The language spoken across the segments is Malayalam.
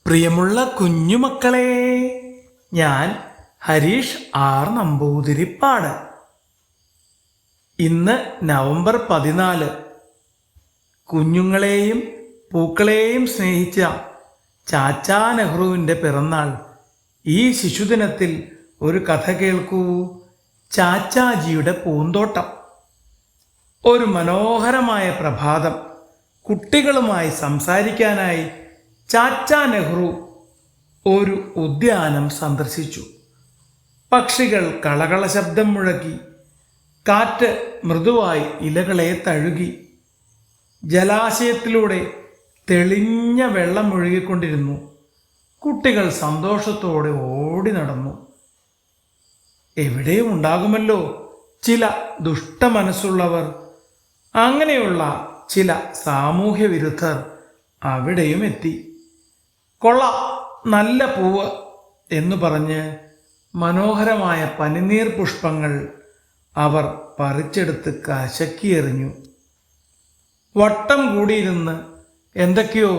പ്രിയമുള്ള കുഞ്ഞുമക്കളെ, ഞാൻ ഹരീഷ് ആർ നമ്പൂതിരിപ്പാട്. ഇന്ന് നവംബർ 14. കുഞ്ഞുങ്ങളെയും പൂക്കളെയും സ്നേഹിച്ച ചാച്ചാ നെഹ്റുവിൻ്റെ പിറന്നാൾ. ഈ ശിശുദിനത്തിൽ ഒരു കഥ കേൾക്കൂ. ചാച്ചാജിയുടെ പൂന്തോട്ടം. ഒരു മനോഹരമായ പ്രഭാതം. കുട്ടികളുമായി സംസാരിക്കാനായി ചാച്ചാ നെഹ്റു ഒരു ഉദ്യാനം സന്ദർശിച്ചു. പക്ഷികൾ കളകള ശബ്ദം മുഴക്കി. കാറ്റ് മൃദുവായി ഇലകളെ തഴുകി. ജലാശയത്തിലൂടെ തെളിഞ്ഞ വെള്ളം ഒഴുകിക്കൊണ്ടിരുന്നു. കുട്ടികൾ സന്തോഷത്തോടെ ഓടി നടന്നു. എവിടെയും ഉണ്ടാകുമല്ലോ ചില ദുഷ്ടമനസ്സുള്ളവർ. അങ്ങനെയുള്ള ചില സാമൂഹ്യ വിരുദ്ധർ അവിടെയും എത്തി. കൊള്ളാം, നല്ല പൂവ് എന്നു പറഞ്ഞ് മനോഹരമായ പനിനീർ പുഷ്പങ്ങൾ അവർ പറിച്ചെടുത്ത് കശക്കിയെറിഞ്ഞു. വട്ടം കൂടിയിരുന്ന് എന്തൊക്കെയോ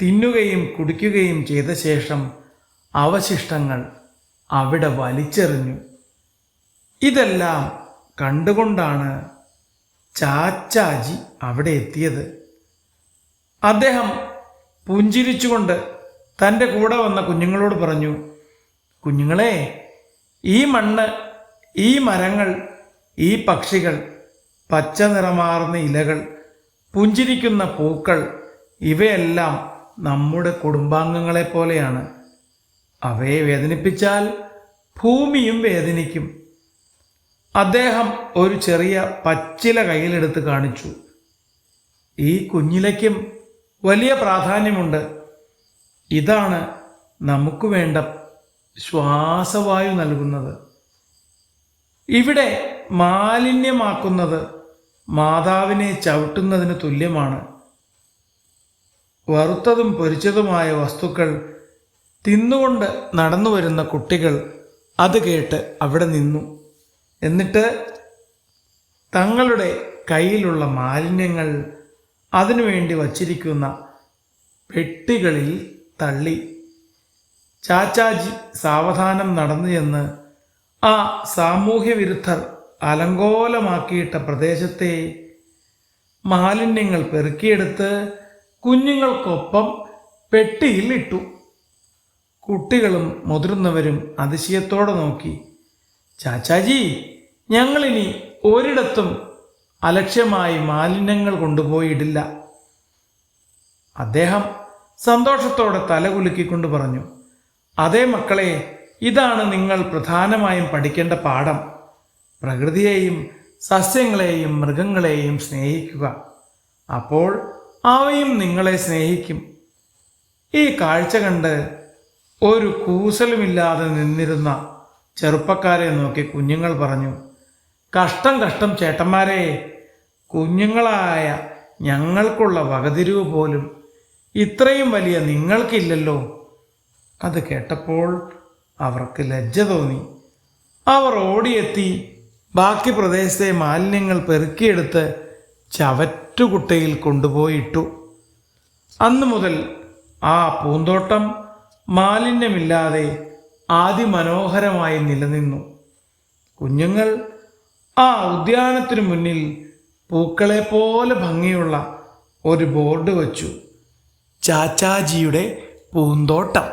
തിന്നുകയും കുടിക്കുകയും ചെയ്ത ശേഷം അവശിഷ്ടങ്ങൾ അവിടെ വലിച്ചെറിഞ്ഞു. ഇതെല്ലാം കണ്ടുകൊണ്ടാണ് ചാച്ചാജി അവിടെ എത്തിയത്. അദ്ദേഹം പുഞ്ചിരിച്ചുകൊണ്ട് തൻ്റെ കൂടെ വന്ന കുഞ്ഞുങ്ങളോട് പറഞ്ഞു, കുഞ്ഞുങ്ങളെ, ഈ മണ്ണ്, ഈ മരങ്ങൾ, ഈ പക്ഷികൾ, പച്ച നിറമാർന്ന ഇലകൾ, പുഞ്ചിരിക്കുന്ന പൂക്കൾ, ഇവയെല്ലാം നമ്മുടെ കുടുംബാംഗങ്ങളെ പോലെയാണ്. അവയെ വേദനിപ്പിച്ചാൽ ഭൂമിയും വേദനിക്കും. അദ്ദേഹം ഒരു ചെറിയ പച്ചില കയ്യിലെടുത്ത് കാണിച്ചു. ഈ കുഞ്ഞിലയ്ക്കും വലിയ പ്രാധാന്യമുണ്ട്. ഇതാണ് നമുക്ക് വേണ്ട ശ്വാസവായു നൽകുന്നത്. ഇവിടെ മാലിന്യമാക്കുന്നത് മാതാവിനെ ചവിട്ടുന്നതിന് തുല്യമാണ്. വറുത്തതും പൊരിച്ചതുമായ വസ്തുക്കൾ തിന്നുകൊണ്ട് നടന്നു വരുന്ന കുട്ടികൾ അത് കേട്ട് അവിടെ നിന്നു. എന്നിട്ട് തങ്ങളുടെ കയ്യിലുള്ള മാലിന്യങ്ങൾ അതിനുവേണ്ടി വച്ചിരിക്കുന്ന പെട്ടികളിൽ തള്ളി. ചാച്ചാജി സാവധാനം നടന്നു ചെന്ന് ആ സാമൂഹ്യ വിരുദ്ധർ അലങ്കോലമാക്കിയിട്ട പ്രദേശത്തെ മാലിന്യങ്ങൾ പെറുക്കിയെടുത്ത് കുഞ്ഞുങ്ങൾക്കൊപ്പം പെട്ടിയിൽ ഇട്ടു. കുട്ടികളും മുതിർന്നവരും അതിശയത്തോടെ നോക്കി. ചാച്ചാജി, ഞങ്ങളിനി ഒരിടത്തും അലക്ഷ്യമായി മാലിന്യങ്ങൾ കൊണ്ടുപോയിടില്ല. അദ്ദേഹം സന്തോഷത്തോടെ തലകുലുക്കിക്കൊണ്ട് പറഞ്ഞു, അതേ മക്കളെ, ഇതാണ് നിങ്ങൾ പ്രധാനമായും പഠിക്കേണ്ട പാഠം. പ്രകൃതിയെയും സസ്യങ്ങളെയും മൃഗങ്ങളെയും സ്നേഹിക്കുക. അപ്പോൾ അവയും നിങ്ങളെ സ്നേഹിക്കും. ഈ കാഴ്ച കണ്ട് ഒരു കൂസലുമില്ലാതെ നിന്നിരുന്ന ചെറുപ്പക്കാരെ നോക്കി കുഞ്ഞുങ്ങൾ പറഞ്ഞു, കഷ്ടം കഷ്ടം ചേട്ടന്മാരെ, കുഞ്ഞുങ്ങളായ ഞങ്ങൾക്കുള്ള വകതിരിവ് പോലും ഇത്രയും വലിയ നിങ്ങൾക്കില്ലല്ലോ. അത് കേട്ടപ്പോൾ അവർക്ക് ലജ്ജ തോന്നി. അവർ ഓടിയെത്തി ബാക്കി പ്രദേശത്തെ മാലിന്യങ്ങൾ പെറുക്കിയെടുത്ത് ചവറ്റുകുട്ടയിൽ കൊണ്ടുപോയിട്ടു. അന്നു മുതൽ ആ പൂന്തോട്ടം മാലിന്യമില്ലാതെ അതിമനോഹരമായി നിലനിന്നു. കുഞ്ഞുങ്ങൾ ആ ഉദ്യാനത്തിനു മുന്നിൽ പൂക്കളെ പോലെ ഭംഗിയുള്ള ഒരു ബോർഡ് വച്ചു, ചാച്ചാജിയുടെ പൂന്തോട്ടം.